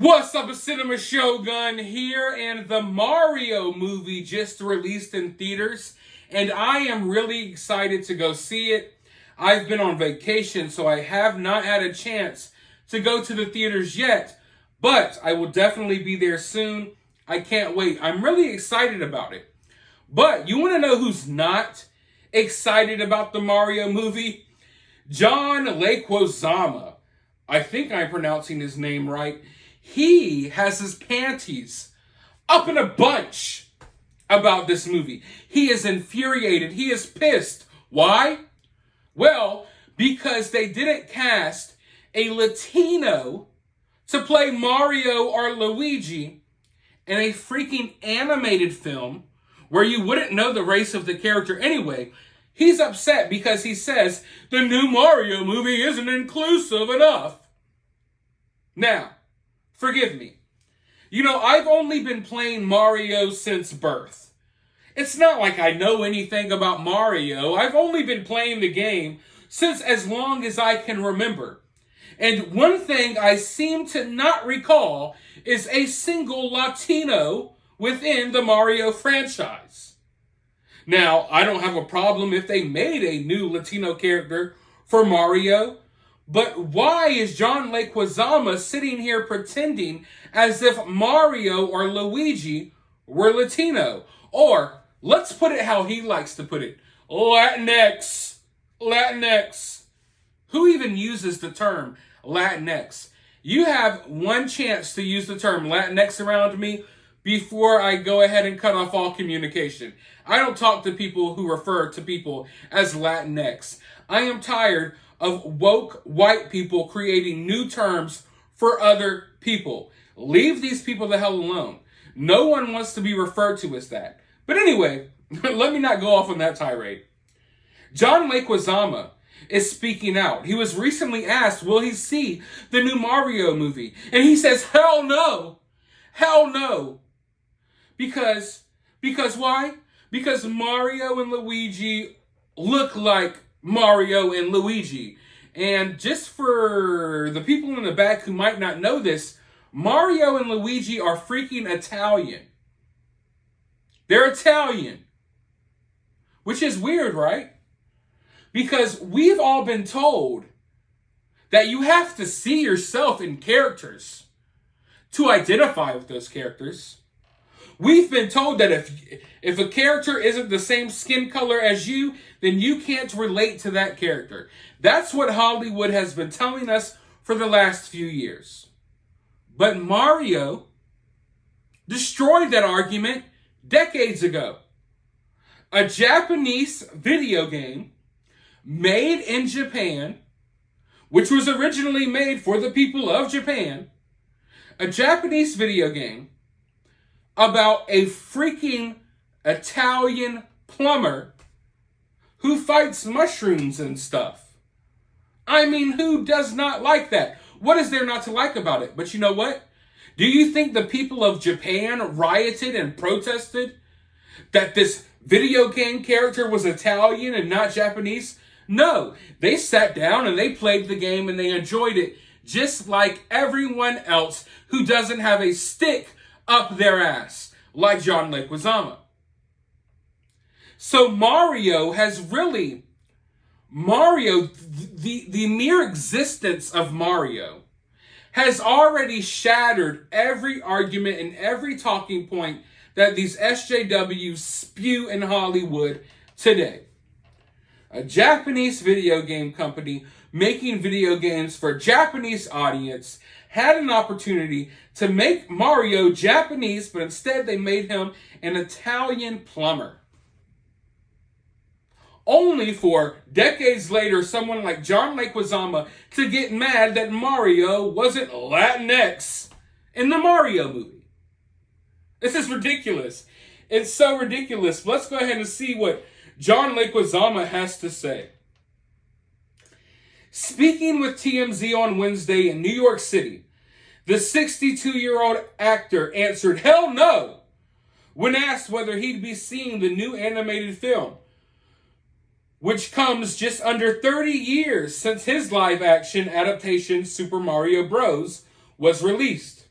What's up, a Cinema Shogun here, and the Mario movie just released in theaters, and I am really excited to go see it. I've been on vacation, so I have not had a chance to go to the theaters yet, but I will definitely be there soon. I can't wait. I'm really excited about it. But you want to know who's not excited about the Mario movie? John Leguizamo. I think I'm pronouncing his name right. He has his panties up in a bunch about this movie. He is infuriated. He is pissed. Why? Well, because they didn't cast a Latino to play Mario or Luigi in a freaking animated film where you wouldn't know the race of the character anyway. He's upset because he says the new Mario movie isn't inclusive enough. Now, forgive me. You know, I've only been playing Mario since birth. It's not like I know anything about Mario. I've only been playing the game since as long as I can remember. And one thing I seem to not recall is a single Latino within the Mario franchise. Now, I don't have a problem if they made a new Latino character for Mario, but why is John Leguizamo sitting here pretending as if Mario or Luigi were Latino? Or, let's put it how he likes to put it, Latinx. Latinx. Who even uses the term Latinx? You have one chance to use the term Latinx around me before I go ahead and cut off all communication. I don't talk to people who refer to people as Latinx. I am tired of woke white people creating new terms for other people. Leave these people the hell alone. No one wants to be referred to as that. But anyway, let me not go off on that tirade. John Leguizamo is speaking out. He was recently asked, will he see the new Mario movie? And he says, hell no. Hell no. Because why? Because Mario and Luigi look like Mario and Luigi. And just for the people in the back who might not know this, Mario and Luigi are freaking Italian. They're Italian. Which is weird, right? Because we've all been told that you have to see yourself in characters to identify with those characters. We've been told that if a character isn't the same skin color as you, then you can't relate to that character. That's what Hollywood has been telling us for the last few years. But Mario destroyed that argument decades ago. A Japanese video game made in Japan, which was originally made for the people of Japan, a Japanese video game about a freaking Italian plumber who fights mushrooms and stuff. I mean, who does not like that? What is there not to like about it? But you know what? Do you think the people of Japan rioted and protested that this video game character was Italian and not Japanese? No, they sat down and they played the game and they enjoyed it just like everyone else who doesn't have a stick up their ass, like John Leguizamo. So Mario, the mere existence of Mario has already shattered every argument and every talking point that these SJWs spew in Hollywood today. A Japanese video game company making video games for a Japanese audience had an opportunity to make Mario Japanese, but instead they made him an Italian plumber. Only for decades later, someone like John Leguizamo to get mad that Mario wasn't Latinx in the Mario movie. This is ridiculous. It's so ridiculous. Let's go ahead and see what John Leguizamo has to say. Speaking with TMZ on Wednesday in New York City, the 62-year-old actor answered hell no when asked whether he'd be seeing the new animated film, which comes just under 30 years since his live-action adaptation Super Mario Bros. Was released.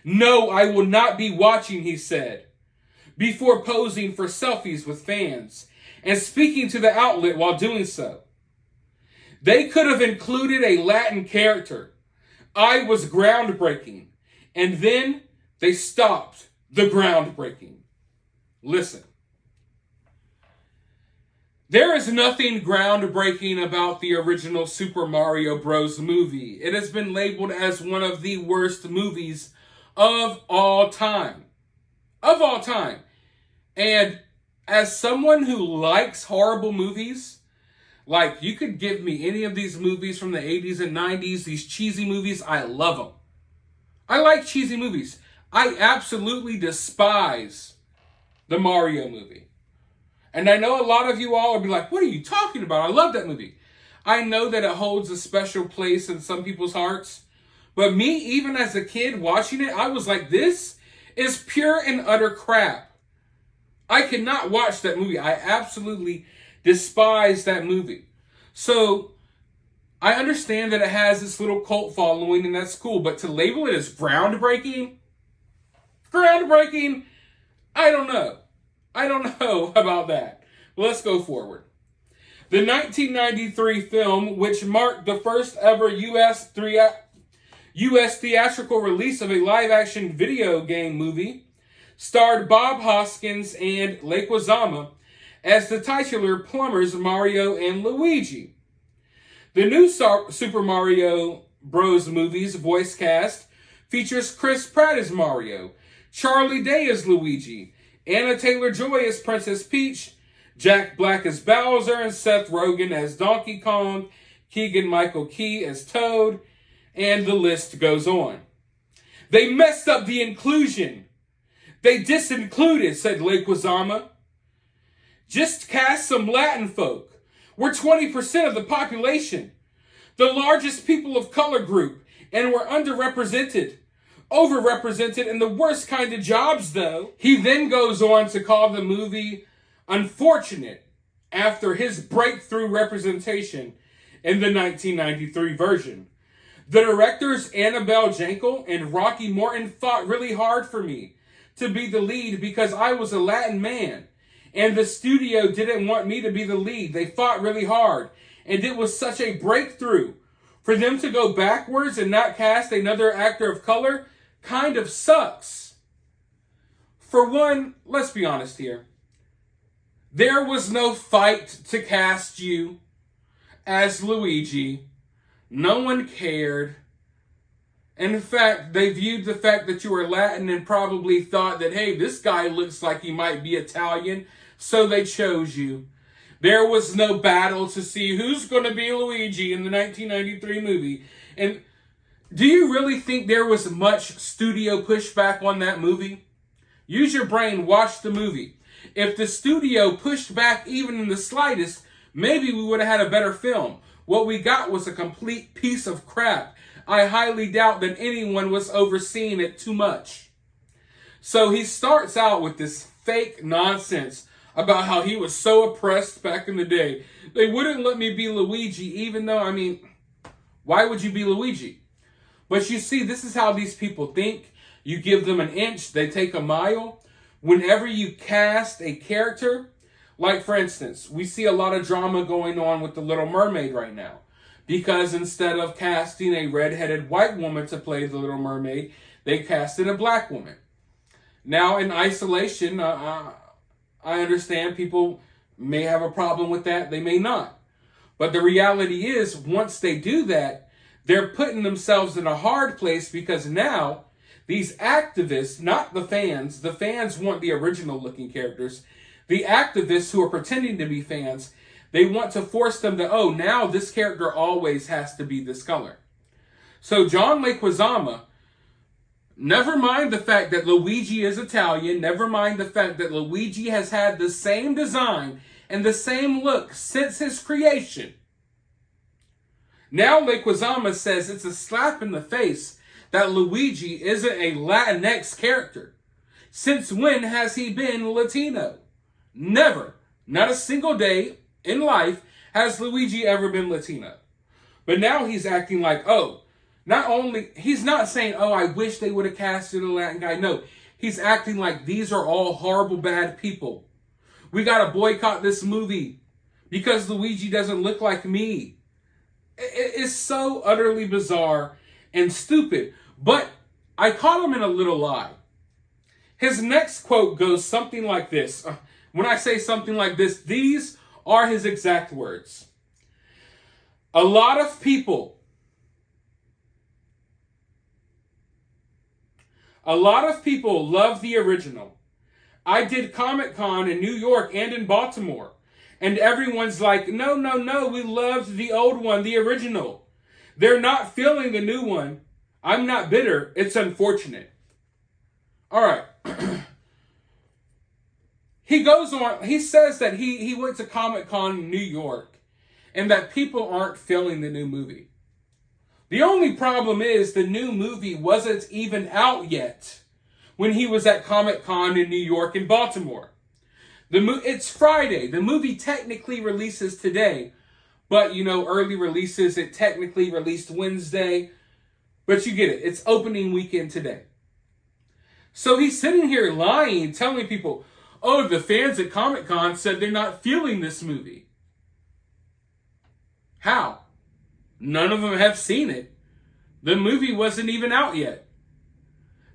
No, I will not be watching, he said, before posing for selfies with fans and speaking to the outlet while doing so. They could have included a Latin character. I was groundbreaking. And then they stopped the groundbreaking. Listen. There is nothing groundbreaking about the original Super Mario Bros. Movie. It has been labeled as one of the worst movies of all time. Of all time. And as someone who likes horrible movies, like, you could give me any of these movies from the 80s and 90s, these cheesy movies, I love them. I like cheesy movies. I absolutely despise the Mario movie. And I know a lot of you all will be like, what are you talking about? I love that movie. I know that it holds a special place in some people's hearts. But me, even as a kid watching it, I was like, this is pure and utter crap. I cannot watch that movie. I absolutely despise that movie. So I understand that it has this little cult following, and that's cool. But to label it as groundbreaking, I don't know. I don't know about that. Well, let's go forward. The 1993 film, which marked the first ever U.S. theatrical release of a live-action video game movie, starred Bob Hoskins and Leguizamo as the titular plumbers Mario and Luigi. The new Super Mario Bros. Movie's voice cast features Chris Pratt as Mario, Charlie Day as Luigi, Anna Taylor-Joy as Princess Peach, Jack Black as Bowser, and Seth Rogen as Donkey Kong, Keegan-Michael Key as Toad, and the list goes on. They messed up the inclusion. They disincluded, said Leguizamo. Just cast some Latin folk. We're 20% of the population, the largest people of color group, and we're underrepresented. Overrepresented in the worst kind of jobs, though. He then goes on to call the movie unfortunate after his breakthrough representation in the 1993 version. The directors Annabelle Jankel and Rocky Morton fought really hard for me to be the lead because I was a Latin man. And the studio didn't want me to be the lead. They fought really hard. And it was such a breakthrough. For them to go backwards and not cast another actor of color kind of sucks. For one, let's be honest here. There was no fight to cast you as Luigi. No one cared. In fact, they viewed the fact that you were Latin and probably thought that, hey, this guy looks like he might be Italian, so they chose you. There was no battle to see who's going to be Luigi in the 1993 movie. And do you really think there was much studio pushback on that movie? Use your brain, watch the movie. If the studio pushed back even in the slightest, maybe we would have had a better film. What we got was a complete piece of crap. I highly doubt that anyone was overseeing it too much. So he starts out with this fake nonsense about how he was so oppressed back in the day. They wouldn't let me be Luigi, even though, why would you be Luigi? But you see, this is how these people think. You give them an inch, they take a mile. Whenever you cast a character, like for instance, we see a lot of drama going on with The Little Mermaid right now. Because instead of casting a redheaded white woman to play the Little Mermaid, they casted a black woman. Now, in isolation, I understand people may have a problem with that. They may not. But the reality is, once they do that, they're putting themselves in a hard place because now these activists, not the fans want the original looking characters. The activists who are pretending to be fans, they want to force them to, now this character always has to be this color. So John Leguizamo, never mind the fact that Luigi is Italian, never mind the fact that Luigi has had the same design and the same look since his creation. Now Leguizamo says it's a slap in the face that Luigi isn't a Latinx character. Since when has he been Latino? Never. Not a single day in life has Luigi ever been Latino. But now he's acting like, Not only, he's not saying, oh, I wish they would have casted a Latin guy. No, he's acting like these are all horrible, bad people. We got to boycott this movie because Luigi doesn't look like me. It's so utterly bizarre and stupid. But I caught him in a little lie. His next quote goes something like this. When I say something like this, these are his exact words. A lot of people love the original. I did Comic-Con in New York and in Baltimore. And everyone's like, no, we loved the old one, the original. They're not feeling the new one. I'm not bitter. It's unfortunate. All right. He goes on. He says that he went to Comic-Con in New York and that people aren't feeling the new movie. The only problem is the new movie wasn't even out yet when he was at Comic-Con in New York and Baltimore. It's Friday. The movie technically releases today, but early releases, it technically released Wednesday. But you get it. It's opening weekend today. So he's sitting here lying, telling people, oh, the fans at Comic-Con said they're not feeling this movie. How? None of them have seen it. The movie wasn't even out yet.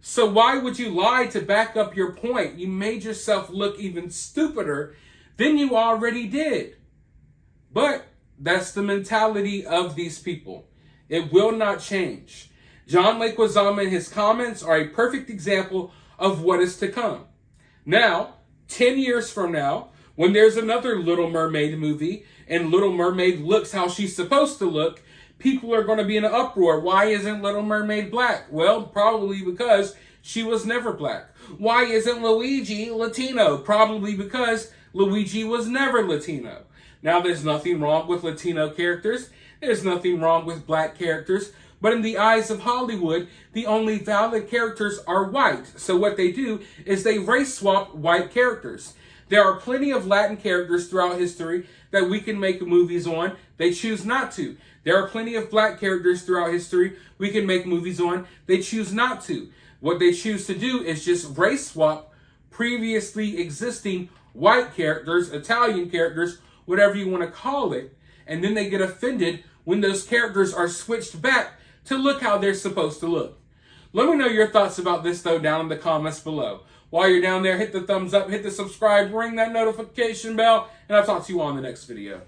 So why would you lie to back up your point? You made yourself look even stupider than you already did. But that's the mentality of these people. It will not change. John Leguizamo and his comments are a perfect example of what is to come. Now, 10 years from now, when there's another Little Mermaid movie and Little Mermaid looks how she's supposed to look, people are going to be in an uproar. Why isn't Little Mermaid black? Well, probably because she was never black. Why isn't Luigi Latino? Probably because Luigi was never Latino. Now, there's nothing wrong with Latino characters. There's nothing wrong with black characters. But in the eyes of Hollywood, the only valid characters are white. So what they do is they race swap white characters. There are plenty of Latin characters throughout history that we can make movies on. They choose not to. There are plenty of black characters throughout history we can make movies on. They choose not to. What they choose to do is just race swap previously existing white characters, Italian characters, whatever you want to call it. And then they get offended when those characters are switched back to look how they're supposed to look. Let me know your thoughts about this, though, down in the comments below. While you're down there, hit the thumbs up, hit the subscribe, ring that notification bell, and I'll talk to you on the next video.